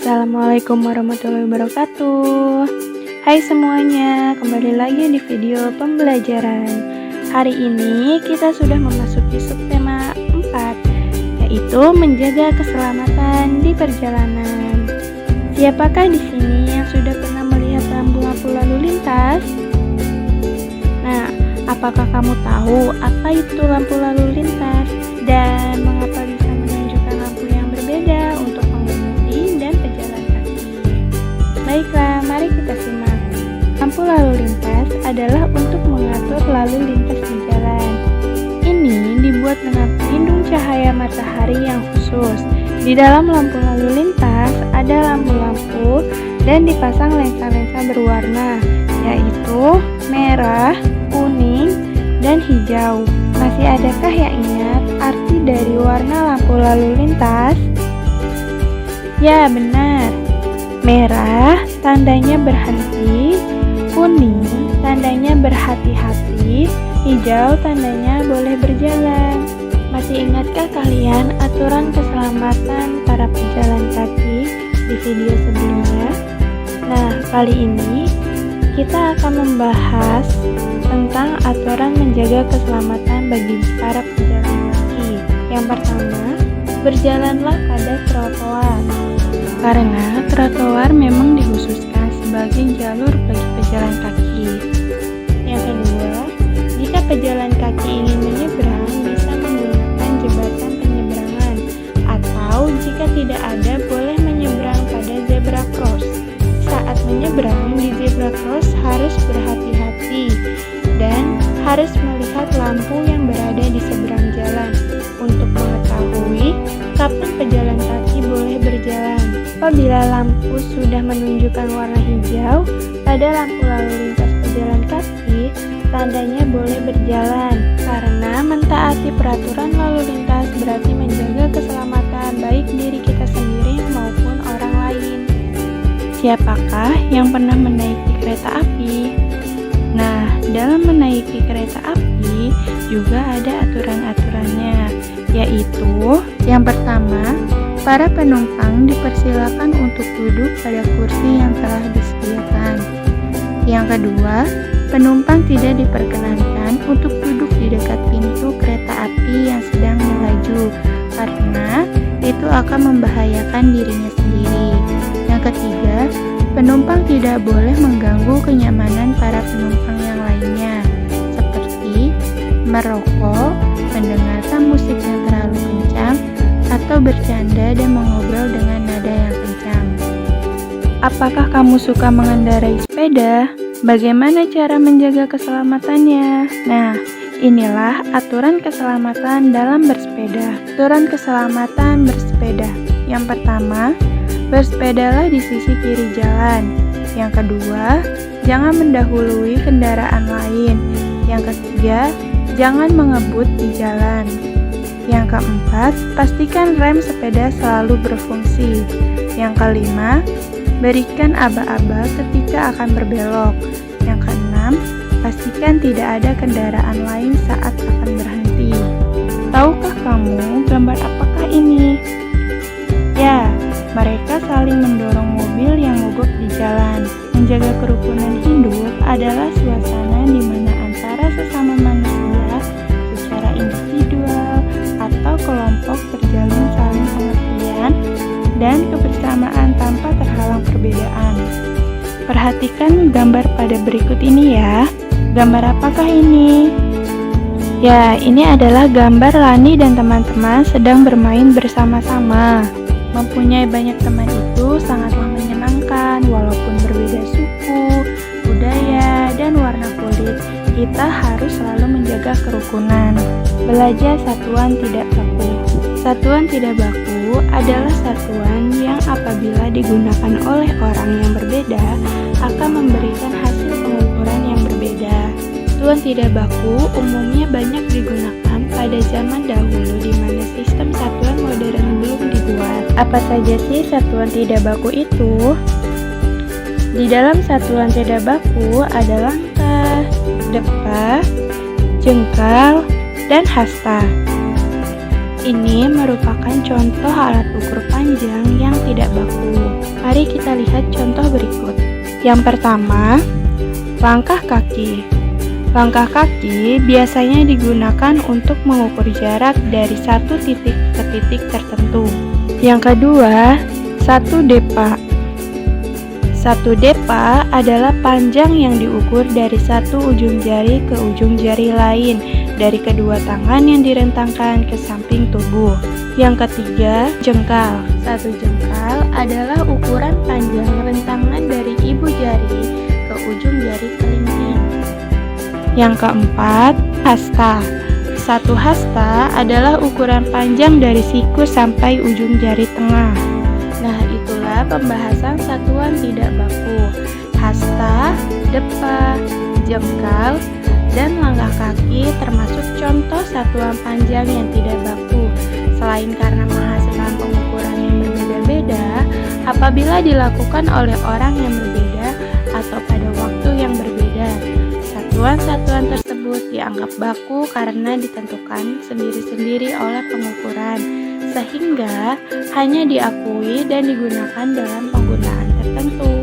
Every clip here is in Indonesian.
Assalamualaikum warahmatullahi wabarakatuh. Hai semuanya, kembali lagi di video pembelajaran. Hari ini kita sudah memasuki subtema 4, yaitu menjaga keselamatan di perjalanan. Siapakah di sini yang sudah pernah melihat lampu-lampu lalu lintas? Nah, apakah kamu tahu apa itu lampu lalu lintas dan mengapa bisa menunjukkan lampu yang berbeda untuk pengemudi dan pejalan kaki? Baiklah, mari kita simak. Lampu lalu lintas adalah untuk mengatur lalu lintas di jalan. Ini dibuat dengan pelindung cahaya matahari yang khusus. Di dalam lampu lalu lintas ada lampu-lampu dan dipasang lensa-lensa berwarna, yaitu merah, kuning, dan hijau. Masih adakah yang ingat arti dari warna lampu lalu lintas? Ya, benar. Merah tandanya berhenti, kuning tandanya berhati-hati, hijau tandanya boleh berjalan. Masih ingatkah kalian aturan keselamatan para pejalan kaki di video sebelumnya? Nah, kali ini kita akan membahas tentang aturan menjaga keselamatan bagi para pejalan kaki. Yang pertama, berjalanlah pada trotoar. Karena trotoar memang dikhususkan sebagai jalur bagi pejalan kaki. Yang kedua, jika pejalan kaki ingin menyeberang, bisa menggunakan jembatan penyeberangan, atau jika tidak ada, boleh menyeberang pada zebra cross. Saat menyeberang di zebra cross harus berhati-hati dan harus melihat lampu yang berada di seberang jalan untuk mengetahui kapan pejalan kaki boleh berjalan. Apabila lampu sudah menunjukkan warna hijau pada lampu lalu lintas pejalan kaki, tandanya boleh berjalan. Karena mentaati peraturan lalu lintas berarti menjaga keselamatan baik diri kita sendiri maupun orang lain. Siapakah yang pernah menaiki kereta api? Nah, dalam menaiki kereta api juga ada aturan-aturannya, yaitu yang pertama, para penumpang dipersilakan untuk duduk pada kursi yang telah disediakan. Yang kedua, penumpang tidak diperkenankan untuk duduk di dekat pintu kereta api yang sedang melaju, karena itu akan membahayakan dirinya sendiri. Yang ketiga, penumpang tidak boleh mengganggu kenyamanan para penumpang yang lainnya, seperti merokok, mendengarkan musik yang terlalu kencang, atau bercanda dan mengobrol dengan nada yang kencang. Apakah kamu suka mengendarai sepeda? Bagaimana cara menjaga keselamatannya? Nah, inilah aturan keselamatan dalam bersepeda. Aturan keselamatan bersepeda. Yang pertama, bersepedalah di sisi kiri jalan. Yang kedua, jangan mendahului kendaraan lain. Yang ketiga, jangan mengebut di jalan. Yang keempat, pastikan rem sepeda selalu berfungsi. Yang kelima, berikan aba-aba ketika akan berbelok. Yang keenam, pastikan tidak ada kendaraan lain saat akan berhenti. Tahukah kamu gambar apakah ini? Ya, mereka saling mendorong mobil yang mogok di jalan. Menjaga kerukunan hidup adalah suasana di mana antara sesama manusia secara individual atau kelompok terjalin saling pengertian dan kebersamaan tanpa terhalang perbedaan. Perhatikan gambar pada berikut ini ya. Gambar apakah ini? Ya, ini adalah gambar Lani dan teman-teman sedang bermain bersama-sama. Mempunyai banyak teman itu sangatlah menyenangkan, walaupun berbeda suku, budaya, dan warna kulit. Kita harus selalu menjaga kerukunan. Belajar satuan tidak baku. Satuan tidak baku adalah satuan yang apabila digunakan oleh orang yang berbeda akan memberikan hasil pengukuran yang berbeda. Satuan tidak baku umumnya banyak digunakan pada zaman dahulu di mana sistem satuan modern belum dibuat. Apa saja sih satuan tidak baku itu? Di dalam satuan tidak baku ada langkah, depa, jengkal, dan hasta. Ini merupakan contoh alat ukur panjang yang tidak baku. Yang pertama, langkah kaki. Langkah kaki biasanya digunakan untuk mengukur jarak dari satu titik ke titik tertentu. Yang kedua, satu depa. Satu depa adalah panjang yang diukur dari satu ujung jari ke ujung jari lain dari kedua tangan yang direntangkan ke samping tubuh. Yang ketiga, jengkal. Satu jengkal adalah ukuran panjang rentangan dari ibu jari ke ujung jari kelingking. Yang keempat, hasta. Satu hasta adalah ukuran panjang dari siku sampai ujung jari tengah. Nah, itulah pembahasan satuan tidak baku. Hasta, depa, jengkal, dan langkah kaki termasuk contoh satuan panjang yang tidak baku. Selain karena menghasilkan pengukuran yang berbeda-beda, apabila dilakukan oleh orang yang berbeda atau pada waktu yang berbeda, satuan-satuan tersebut dianggap baku karena ditentukan sendiri-sendiri oleh pengukuran, sehingga hanya diakui dan digunakan dalam penggunaan tertentu.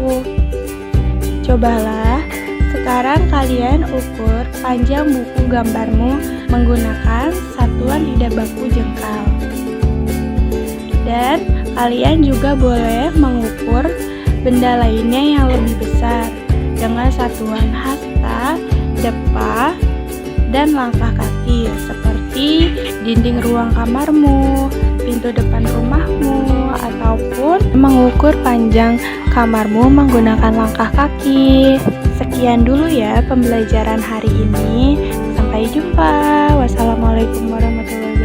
Cobalah sekarang kalian ukur panjang buku gambarmu menggunakan satuan tidak baku jengkal. Dan kalian juga boleh mengukur benda lainnya yang lebih besar dengan satuan hasta, depa, dan langkah kaki seperti dinding ruang kamarmu, pintu depan rumahmu, ataupun mengukur panjang kamarmu menggunakan langkah kaki. Sekian dulu ya pembelajaran hari ini. Sampai jumpa. Wassalamualaikum warahmatullahi wabarakatuh.